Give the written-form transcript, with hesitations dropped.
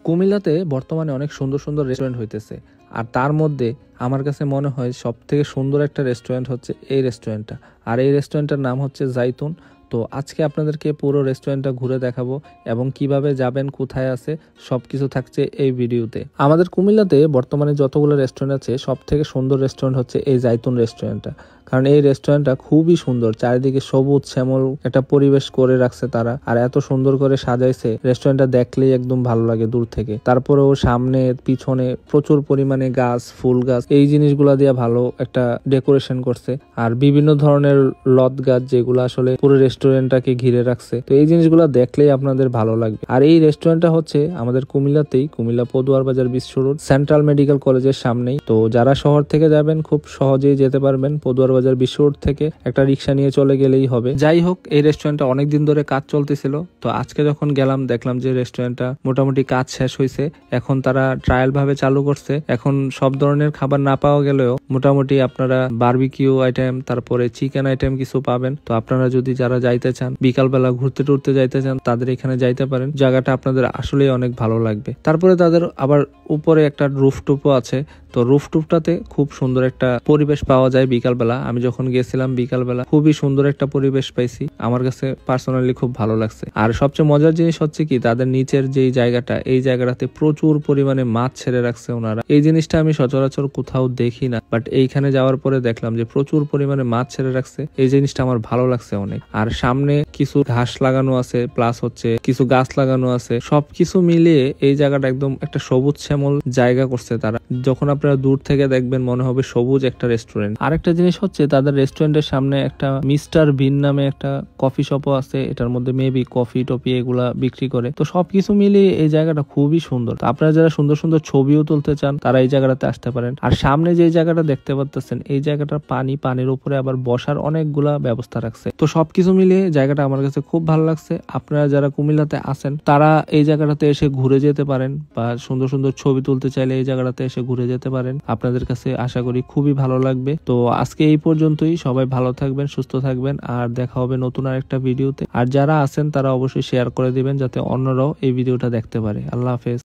কুমিল্লাতে বর্তমানে অনেক সুন্দর সুন্দর রেস্টুরেন্ট হইতেছে। আর তার মধ্যে আমার কাছে মনে হয় সব থেকে সুন্দর একটা রেস্টুরেন্ট হচ্ছে এই রেস্টুরেন্টটা। আর এই রেস্টুরেন্টের নাম হচ্ছে জাইতুন। তো আজকে আপনাদেরকে পুরো রেস্টুরেন্টটা ঘুরে দেখাবো এবং কিভাবে যাবেন, কোথায় আছে, সবকিছু থাকছে এই ভিডিওতে। আমাদের কুমিল্লাতে বর্তমানে যতগুলো রেস্টুরেন্ট আছে সব থেকে সুন্দর রেস্টুরেন্ট হচ্ছে এই জাইতুন রেস্টুরেন্টটা। কারণ এই রেস্টুরেন্টটা খুবই সুন্দর, চারিদিকে সবুজ শ্যামল একটা পরিবেশ করে রাখছে তারা, আর এত সুন্দর করে সাজাইছে রেস্টুরেন্টটা দেখলেই একদম ভালো লাগে দূর থেকে। তারপরেও সামনে পিছনে প্রচুর পরিমাণে গাছ, ফুল গাছ, এই জিনিসগুলা দিয়ে ভালো একটা ডেকোরেশন করছে। আর বিভিন্ন ধরনের লত গাছ যেগুলো আসলে পুরো রেস্টুরেন্টটাকে ঘিরে রাখছে। তো এই জিনিসগুলো দেখলেই আপনাদের ভালো লাগবে। আর এই রেস্টুরেন্টটা হচ্ছে আমাদের কুমিল্লাতেই, কুমিল্লা পদুয়ার বাজার বিশ্ব রোড সেন্ট্রাল মেডিকেল কলেজের সামনেই। তো যারা শহর থেকে যাবেন খুব সহজেই যেতে পারবেন। পদুয়ার বাজার বিশ্ব রোড থেকে একটা রিক্সা নিয়ে চলে গেলেই হবে। যাই হোক, এই রেস্টুরেন্টটা অনেকদিন ধরে কাজ চলতেছিল। তো আজকে যখন গেলাম দেখলাম যে রেস্টুরেন্টটা মোটামুটি কাজ শেষ হয়েছে। এখন তারা ট্রায়াল ভাবে চালু করছে। এখন সব ধরনের খাবার না পাওয়া গেলেও মোটামুটি আপনারা বারবিকিউ আইটেম, তারপরে চিকেন আইটেম কিছু পাবেন। তো আপনারা যদি যারা যাইতে চান, বিকালবেলা ঘুরতে টুরতে যাইতে চান, তাদের এখানে যাইতে পারেন। জায়গাটা আপনাদের আসলেই অনেক ভালো লাগবে। তারপরে তাদের আবার উপরে একটা রুফটপও আছে। তো রুফটপটাতে খুব সুন্দর একটা পরিবেশ পাওয়া যায় বিকালবেলা। আমি যখন গেছিলাম বিকালবেলা খুবই সুন্দর একটা পরিবেশ পাইছি। আমার কাছে পার্সোনালি খুব ভালো লাগছে। আর সবচেয়ে মজার জিনিস হচ্ছে কি, তাদের নিচের যেই জায়গাটা, এই জায়গাটাতে প্রচুর পরিমাণে মাছ ছেড়ে রাখছে ওনারা। এই জিনিসটা আমি সচরাচর কোথাও দেখি না, বাট এইখানে যাওয়ার পরে দেখলাম যে প্রচুর পরিমাণে মাছ ছেড়ে রাখছে। এই জিনিসটা আমার ভালো লাগছে অনেক। আর সামনে কিছু ঘাস লাগানো আছে, প্লাস হচ্ছে কিছু গাছ লাগানো আছে। সবকিছু মিলিয়ে এই জায়গাটা একদম একটা সবুজ শ্যামল জায়গা করছে তারা। যখন আপনারা দূর থেকে দেখবেন মনে হবে সবুজ একটা রেস্টুরেন্ট। আরেকটা জিনিস হচ্ছে তাদের রেস্টুরেন্টের সামনে একটা মিস্টার বিন নামে একটা কফি শপও আছে। এটার মধ্যে মেবি কফি টপি এগুলা বিক্রি করে। তো সবকিছু মিলিয়ে এই জায়গাটা খুবই সুন্দর। আপনারা যারা সুন্দর সুন্দর ছবিও তুলতে চান তারা এই জায়গাটাতে আসতে পারেন। আর সামনে যে জায়গাটা দেখতে পাচ্ছেন, এই জায়গাটার পানির উপরে আবার বসার অনেকগুলা ব্যবস্থা রাখছে। তো সবকিছু মিলিয়ে জায়গাটা আমার কাছে খুব ভালো লাগছে। আপনারা যারা কুমিল্লাতে আছেন তারা এই জায়গাটাতে এসে ঘুরে যেতে পারেন, বা সুন্দর সুন্দর ছবি তুলতে চাইলে এই জায়গাটাতে এসে ঘুরে যেতে পারেন। আপনাদের কাছে আশা করি খুবই ভালো লাগবে। তো আজকে এই পর্যন্তই। সবাই ভালো থাকবেন, সুস্থ থাকবেন, আর দেখা হবে নতুন আরেকটা ভিডিওতে। আর যারা আছেন তারা অবশ্যই শেয়ার করে দিবেন যাতে অন্যরাও এই ভিডিওটা দেখতে পারে। আল্লাহ হাফেজ।